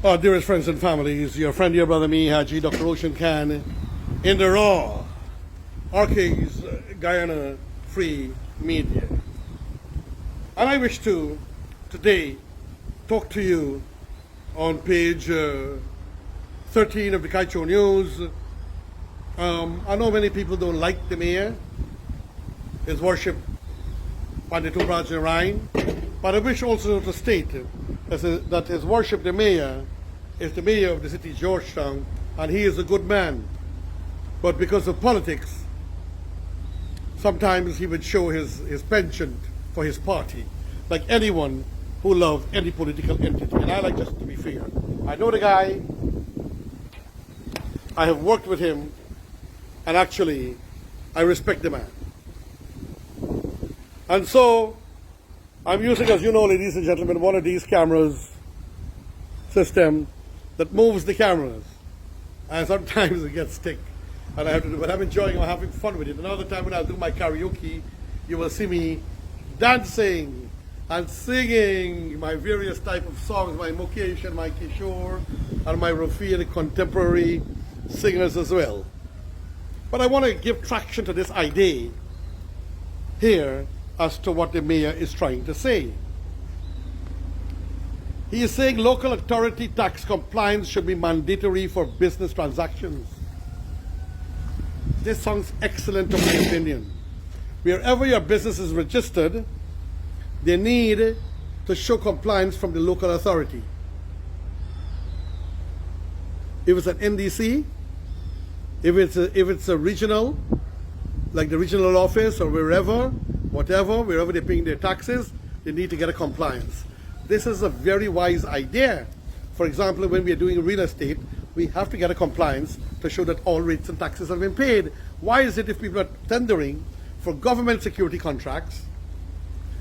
Dearest friends and families, your friend, your brother, me, Haji, Dr. Ocean Khan, in the raw, RK's Guyana Free Media. And I wish to, today, talk to you on page 13 of the Kaicho News. I know many people don't like the mayor, his worship, Pandit Ubraj Narine, but I wish also to state that his worship, the mayor, is the mayor of the city of Georgetown, and he is a good man. But because of politics, sometimes he would show his penchant for his party, like anyone who loves any political entity. And I like just to be fair. I know the guy, I have worked with him, and actually, I respect the man. And so, I'm using, as you know, ladies and gentlemen, one of these cameras system that moves the cameras. And sometimes it gets stick. And I have to do, but I'm enjoying, I'm having fun with it. Another time when I do my karaoke, you will see me dancing and singing my various type of songs, my Mukesh and my Kishore, and my Rafi and contemporary singers as well. But I want to give traction to this idea here as to what the mayor is trying to say. He is saying local authority tax compliance should be mandatory for business transactions. This sounds excellent in my opinion. Wherever your business is registered, they need to show compliance from the local authority. If it's an NDC, if it's a regional, like the regional office or wherever, wherever they're paying their taxes, they need to get a compliance. This is a very wise idea. For example, when we are doing real estate, we have to get a compliance to show that all rates and taxes have been paid. Why is it if people are tendering for government security contracts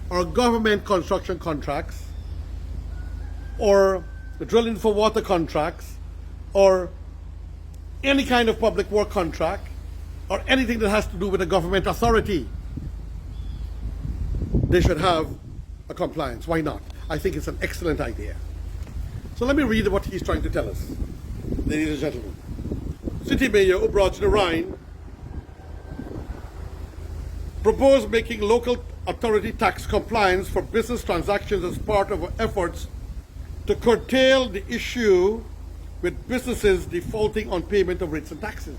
or government construction contracts or drilling for water contracts or any kind of public work contract or anything that has to do with a government authority, they should have a compliance. Why not? I think it's an excellent idea. So let me read what he's trying to tell us. Ladies and gentlemen, City Mayor Ubraj Narine proposed making local authority tax compliance for business transactions as part of our efforts to curtail the issue with businesses defaulting on payment of rates and taxes.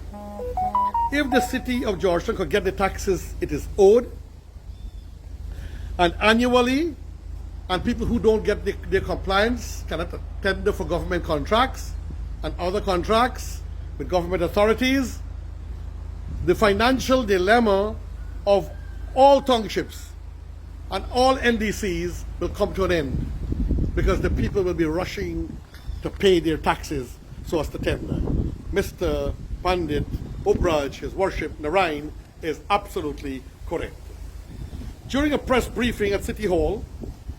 If the city of Georgetown could get the taxes it is owed, and annually, and people who don't get their compliance cannot tender for government contracts and other contracts with government authorities, the financial dilemma of all townships and all NDCs will come to an end because the people will be rushing to pay their taxes so as to tender. Mr. Pandit Ubraj, his worship, Narine, is absolutely correct. During a press briefing at City Hall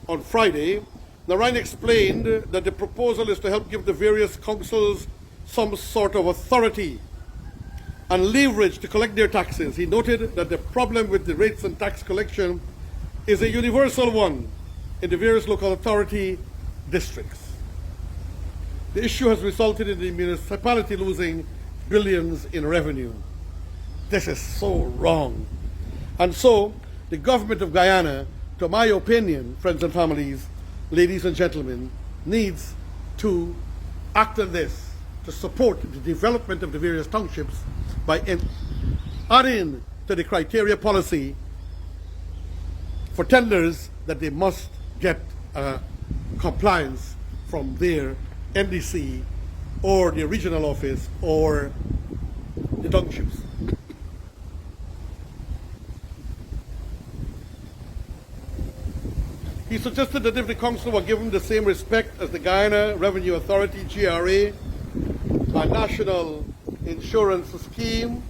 on Friday, Narine explained that the proposal is to help give the various councils some sort of authority and leverage to collect their taxes. He noted that the problem with the rates and tax collection is a universal one in the various local authority districts. The issue has resulted in the municipality losing billions in revenue. This is so wrong. And so, the government of Guyana, to my opinion, friends and families, ladies and gentlemen, needs to act on this to support the development of the various townships by adding to the criteria policy for tenders that they must get compliance from their NDC or the regional office or the townships. He suggested that if the council were given the same respect as the Guyana Revenue Authority, GRA, a national insurance scheme,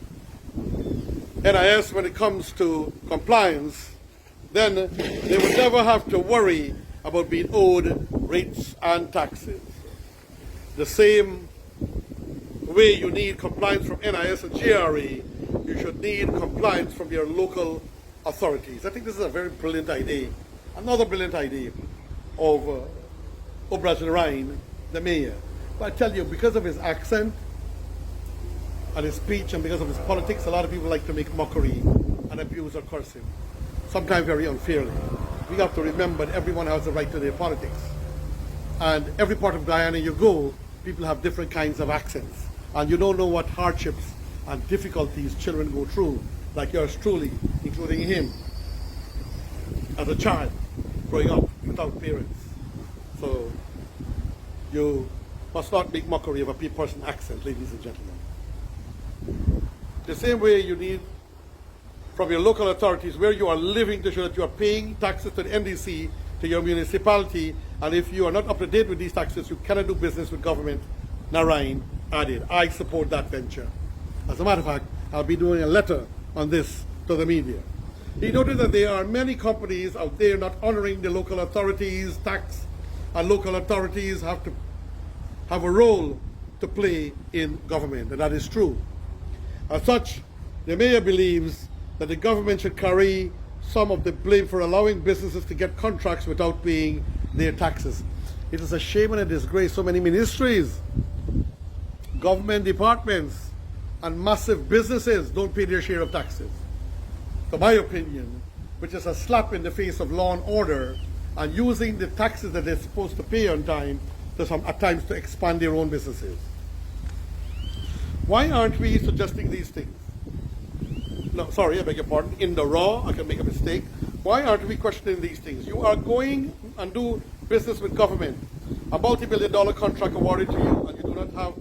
NIS, when it comes to compliance, then they would never have to worry about being owed rates and taxes. The same way you need compliance from NIS and GRA, you should need compliance from your local authorities. I think this is a very brilliant idea. Another brilliant idea of Ubraj Narine, the mayor. But I tell you, because of his accent and his speech and because of his politics, a lot of people like to make mockery and abuse or curse him, sometimes very unfairly. We have to remember that everyone has a right to their politics. And every part of Guyana you go, people have different kinds of accents. And you don't know what hardships and difficulties children go through, like yours truly, including him, as a child, growing up without parents. So you must not make mockery of a person's accent, ladies and gentlemen. The same way you need from your local authorities where you are living to show that you are paying taxes to the NDC, to your municipality, and if you are not up to date with these taxes, you cannot do business with government. Narine added. I support that venture. As a matter of fact, I'll be doing a letter on this to the media. He noted that there are many companies out there not honoring the local authorities' tax, and local authorities have to have a role to play in government, and that is true. As such, the mayor believes that the government should carry some of the blame for allowing businesses to get contracts without paying their taxes. It is a shame and a disgrace. So many ministries, government departments, and massive businesses don't pay their share of taxes. To my opinion, which is a slap in the face of law and order, and using the taxes that they're supposed to pay on time at times to expand their own businesses. Why aren't we suggesting these things? No, sorry, I beg your pardon. In the raw, I can make a mistake. Why aren't we questioning these things? You are going and do business with government, a multi-million-dollar contract awarded to you, and you do not have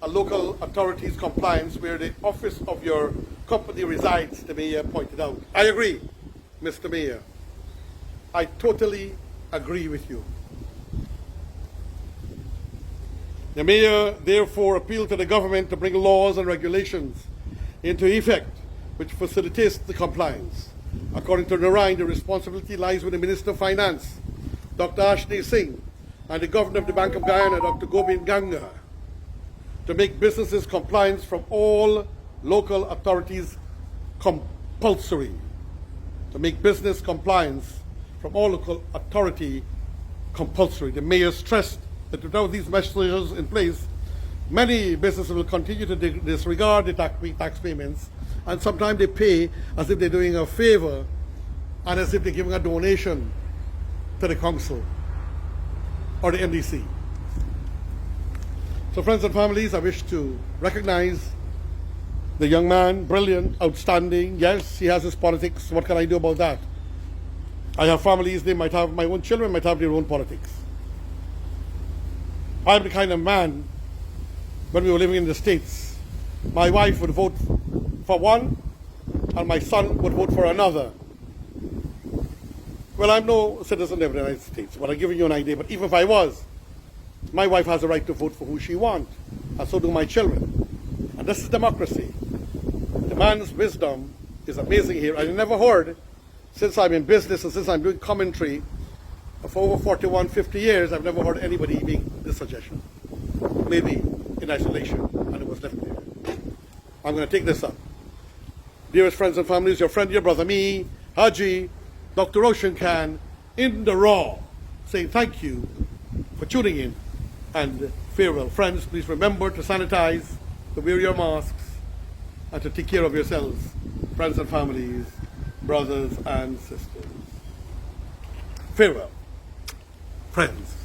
a local authorities compliance where the office of your company resides, the mayor pointed out. I agree, Mr. Mayor. I totally agree with you. The mayor therefore appealed to the government to bring laws and regulations into effect which facilitates the compliance. According to Narine, the responsibility lies with the Minister of Finance, Dr. Ashley Singh, and the Governor of the Bank of Guyana, Dr. Gobind Ganga, to make businesses compliance from all local authorities compulsory. To make business compliance from all local authority compulsory. The mayor stressed that without these measures in place, many businesses will continue to disregard the tax payments, and sometimes they pay as if they're doing a favor and as if they're giving a donation to the council or the NDC. So friends and families, I wish to recognize the young man, brilliant, outstanding. Yes, he has his politics. What can I do about that? I have families, they might have, my own children might have their own politics. I'm the kind of man, when we were living in the States, my wife would vote for one and my son would vote for another. Well, I'm no citizen of the United States, but I'm giving you an idea. But even if I was, my wife has a right to vote for who she wants, and so do my children. And this is democracy. The man's wisdom is amazing here. I never heard, since I'm in business and since I'm doing commentary for over 41, 50 years, I've never heard anybody make this suggestion. Maybe in isolation, and it was left there. I'm going to take this up. Dearest friends and families, your friend, your brother, me, Haji, Dr. Ocean Khan, in the raw, saying thank you for tuning in and farewell. Friends, please remember to sanitize, to wear your masks, and to take care of yourselves, friends and families, brothers and sisters. Farewell, friends.